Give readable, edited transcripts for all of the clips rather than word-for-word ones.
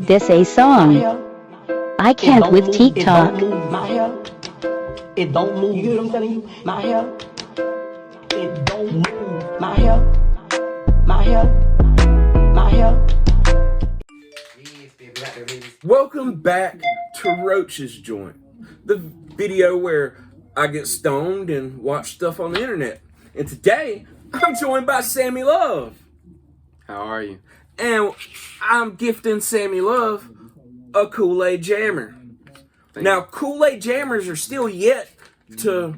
this a song. I can't with TikTok. It don't move. You hear what I'm telling you? My hair. It don't move. My hair. My hair. My hair. Welcome back to Roach's Joint, the video where I get stoned and watch stuff on the internet. And today, I'm joined by Sammy Love. How are you? And I'm gifting Sammy Love a Kool-Aid Jammer. Now, Kool-Aid Jammers are still yet to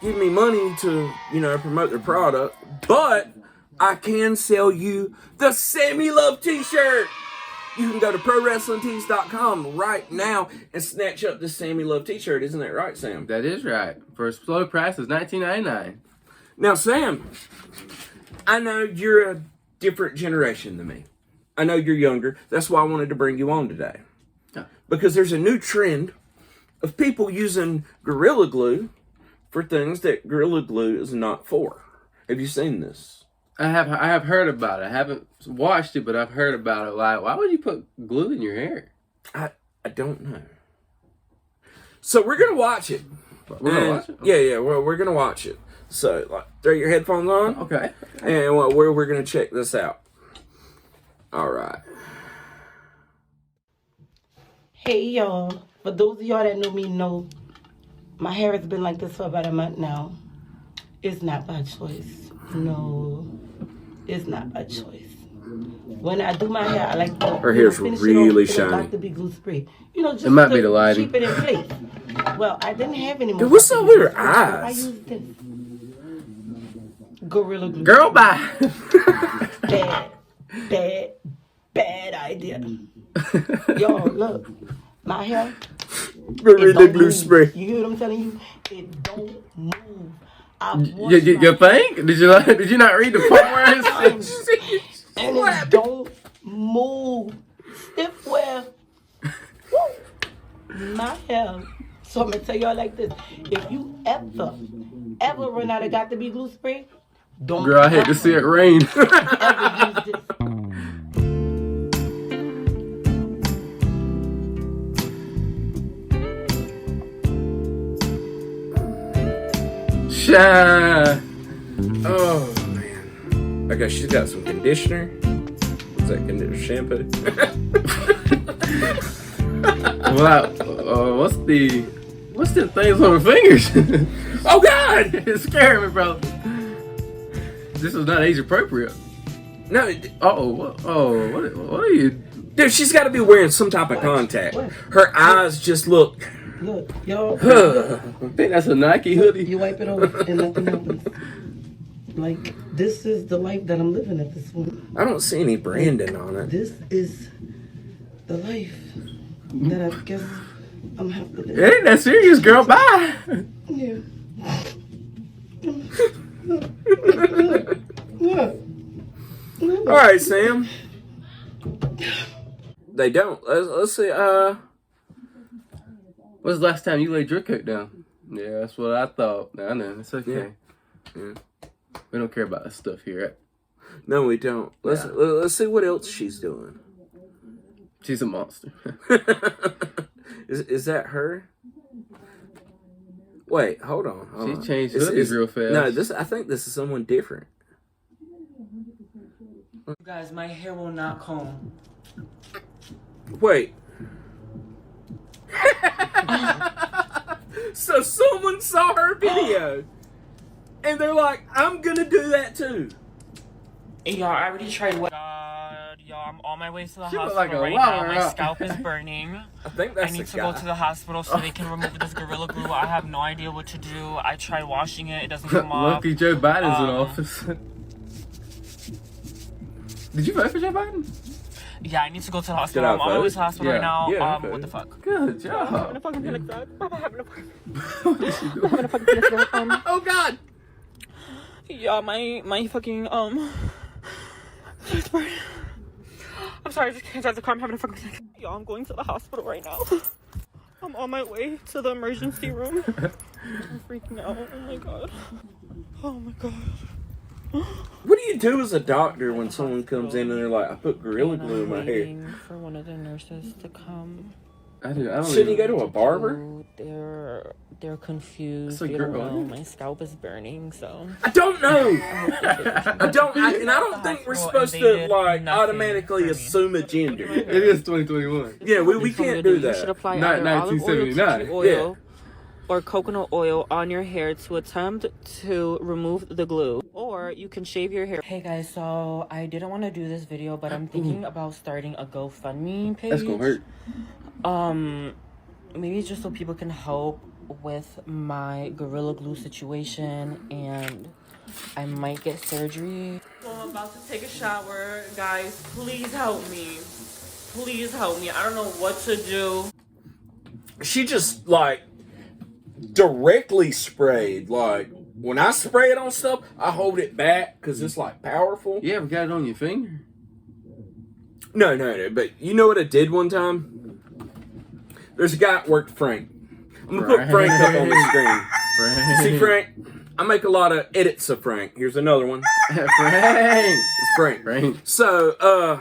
give me money to, promote their product, but I can sell you the Sammy Love t-shirt. You can go to ProWrestlingTees.com right now and snatch up the Sammy Love t-shirt. Isn't that right, Sam? That is right. For a slow price is $19.99. Now, Sam, I know you're a different generation than me. I know you're younger. That's why I wanted to bring you on today. Yeah. Because there's a new trend of people using Gorilla Glue for things that Gorilla Glue is not for. Have you seen this? I have heard about it. I haven't watched it, but I've heard about it. Like, why would you put glue in your hair? I don't know. So we're gonna watch it. We're gonna watch it? Yeah. We're gonna watch it. So, throw your headphones on. Okay. And we're gonna check this out. All right. Hey, y'all. For those of y'all that know me, know my hair has been like this for about a month now. It's not by choice. No, it's not by choice. When I do my hair, I like to her hair's really shiny. Like to be glue spray. Just it might be the lighting. Keep it in place. Well, I didn't have any more. Dude, what's up with her eyes? I used this Gorilla Glue. Girl, bye. Bad idea. Y'all, look, my hair. Gorilla Glue spray. You hear what I'm telling you? It don't move. You think? Did you not read the part where it says? And it don't move. Stiff wear. My hair. So I'm gonna tell y'all like this: if you ever run out of got to be glue spray, don't. Girl, I hate to see it rain. ever use this. Shine. Oh man. Okay, she's got some conditioner. What's that conditioner? Shampoo. Wow. What's the things on her fingers? Oh God! It's scaring me, bro. This is not age appropriate. No. What are you? Dude, she's got to be wearing some type of contact. Her eyes just look. Look, y'all. I think that's a Nike hoodie. You wipe it off and nothing happens. Like, this is the life that I'm living at this moment. I don't see any branding on it. This is the life that I guess I'm gonna have to live. It ain't that serious, girl. Bye. Yeah. All right, Sam. They don't. Let's see. When's the last time you laid your coat down? Yeah, that's what I thought. No, it's okay. Yeah. We don't care about that stuff here. Right? No, we don't. Let's see what else she's doing. She's a monster. Is that her? Wait, hold on. She changed hoodies real fast. No, I think this is someone different. You guys, my hair will not comb. Wait. So someone saw her video and they're like, I'm gonna do that too. Hey, y'all, I already tried what? God, y'all, I'm on my way to the She look hospital like a right now. lover, My huh? scalp is burning. I think that's I need the to guy. go to the hospital so they can remove this Gorilla Glue. I have no idea what to do. I tried washing it. It doesn't come off. Lucky Joe Biden's in office. Did you vote for Joe Biden? Yeah, I need to go to the hospital. I'm on my way to the hospital right now. Yeah, okay. What the fuck? Good job. I'm having a fucking panic attack. I'm having a fucking panic attack. Oh God! Yeah, my fucking it's burning. I'm sorry, I just can't drive the car. I'm having a fucking panic. Y'all, I'm going to the hospital right now. I'm on my way to the emergency room. I'm freaking out. Oh my god. Oh my god. What do you do as a doctor when someone comes in and they're like, I put Gorilla Glue in my hair? Waiting for one of the nurses to come. I don't Shouldn't you go to a barber? They're confused. That's a They don't girl. know. My scalp is burning, so. I don't know. I don't think we're supposed to like automatically assume a gender. It is 2021. Yeah, we can't do You should that. apply Not either olive oil, 1979. tea oil, or coconut oil on your hair to attempt to remove the glue. Or you can shave your hair. Hey guys, so I didn't want to do this video, but I'm thinking about starting a GoFundMe page. That's gonna hurt. Maybe just so people can help with my Gorilla Glue situation, and I might get surgery. So I'm about to take a shower. Guys, please help me. Please help me. I don't know what to do. She just like directly sprayed. Like when I spray it on stuff, I hold it back because it's like powerful. You ever got it on your finger? No. But you know what I did one time? There's a guy that worked Frank. I'm gonna put Frank up on the screen. Frank. See Frank? I make a lot of edits of Frank. Here's another one. Frank. It's Frank. Frank. So,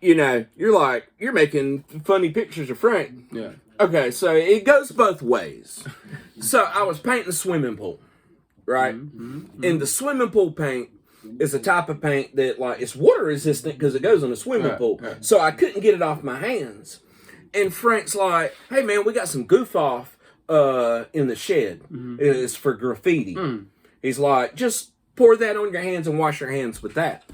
you know, you're making funny pictures of Frank. Yeah. Okay, so it goes both ways. So I was painting a swimming pool, right? And the swimming pool paint is a type of paint that like it's water resistant because it goes in a swimming pool. So I couldn't get it off my hands. And Frank's like, hey man, we got some goof off in the shed. It's for graffiti. He's like, just pour that on your hands and wash your hands with that.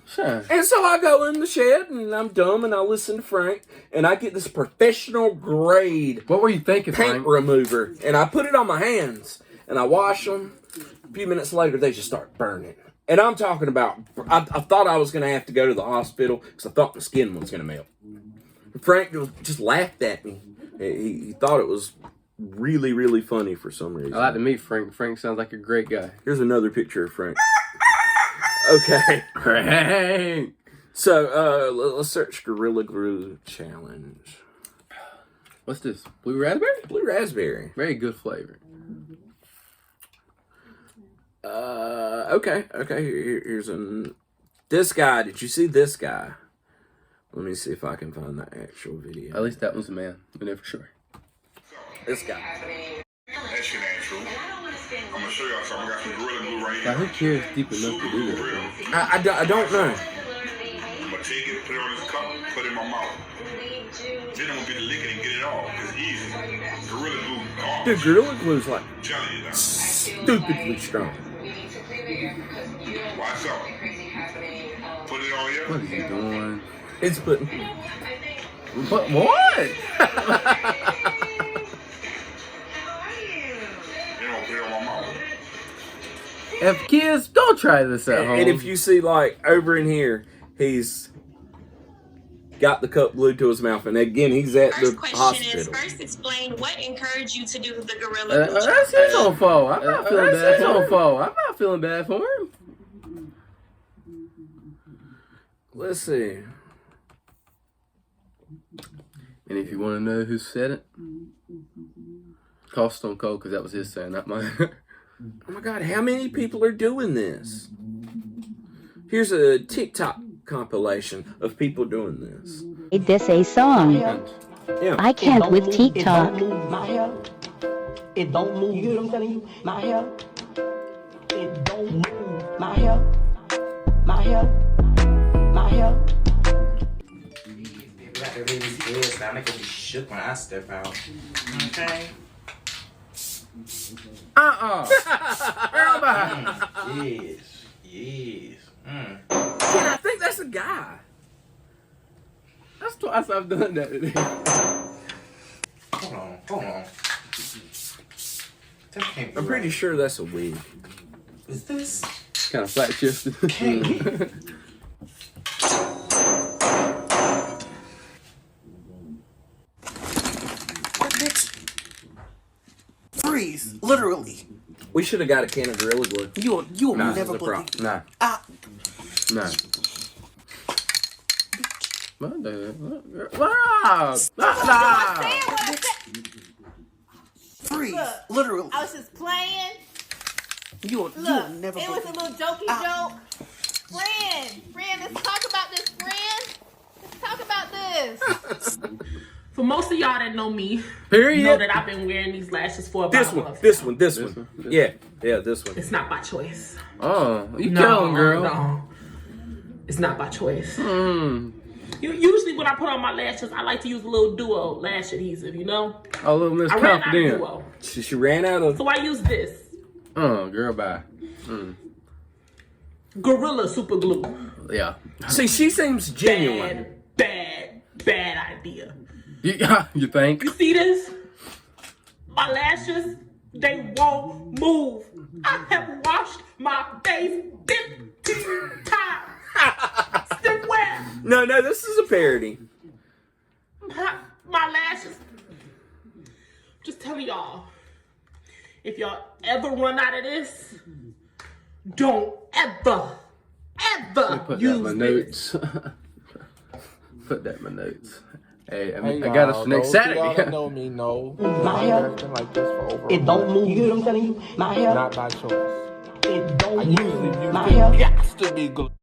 Sure. And so I go in the shed and I'm dumb and I listen to Frank and I get this professional grade What were you thinking, paint Frank? remover and I put it on my hands and I wash them. A few minutes later, they just start burning. And I'm talking about, I thought I was going to have to go to the hospital because I thought my skin was going to melt. Frank just laughed at me. He thought it was really, really funny for some reason. I like to meet Frank. Frank sounds like a great guy. Here's another picture of Frank. Okay. Frank. So, let's search Gorilla Glue Challenge. What's this? Blue raspberry? Blue raspberry. Very good flavor. Okay. Here's this guy. Did you see this guy? Let me see if I can find the actual video. At least that was a man. We know for sure. This guy. That shit ain't true. I'm gonna show y'all something. I got some Gorilla Glue right Now, here. who cares deep enough to do that, bro? I don't know. I'm gonna take it, put it on this cup, put it in my mouth. Then I'm gonna get the lick it and get it off. It's easy. Gorilla Glue gone. Dude, Gorilla Glue's like Jelly it out. stupidly strong. Watch out. Put it on here. What is he doing? It's putting. But what? Then I'm gonna put it on my mouth. If kids, don't try this at home. And if you see, like, over in here, he's got the cup glued to his mouth. And again, he's at the First question hospital. is, first explain what encouraged you to do the Gorilla Glue That's his own fault. I'm not feeling bad. That's his own fault. I'm not feeling bad for him. Let's see. And if you want to know who said it, call Stone Cold, because that was his saying, not mine. Oh my God, how many people are doing this? Here's a TikTok compilation of people doing this. Made this a song. Yeah. I can't with It TikTok. don't move my hair. It don't move. You hear what I'm telling you? My hair. It don't move my hair. My hair. My hair. Got the ladies' heads down. They gonna be shook when I step out. Okay. Girl, bye. Yes. Yes. Yeah, I think that's a guy. That's twice I've done that today. Hold on. That can't be I'm pretty right. sure that's a wig. Is this? Kind of flat shifted. What bitch? Freeze. Literally. We should have got a can of Gorilla Glue. You will Nah, never it's a prop. believe. Nah. Ah. Nah. What the? Nah. Freeze. Literally. I was just playing. You'll never it was a little jokey joke. Friend, let's talk about this, friend. Let's talk about this. For most of y'all that know me, Period. know that I've been wearing these lashes for about This a one, month. this one, this one. Yeah, this one. It's not by choice. Oh, you No, telling, girl? No, it's not by choice. Hmm. Usually when I put on my lashes, I like to use a little duo lash adhesive, you know? Oh, little Miss I ran out of Confident. duo. She ran out of. So I use this. Girl, bye. Gorilla Super Glue. Yeah. See, she seems genuine. Bad idea. You think? You see this? My lashes, they won't move. I have washed my face 15 times. Still wet. No, this is a parody. My lashes. Just telling y'all, if y'all ever run out of this, don't ever Put that in use my this. notes. Put that in my notes. Hey, I got us for next Saturday. Y'all that know me know My hair, been like this for over it don't move. You hear what I'm telling you? My hair, not by choice. it don't I move. usually use My it. hair. Got to be good.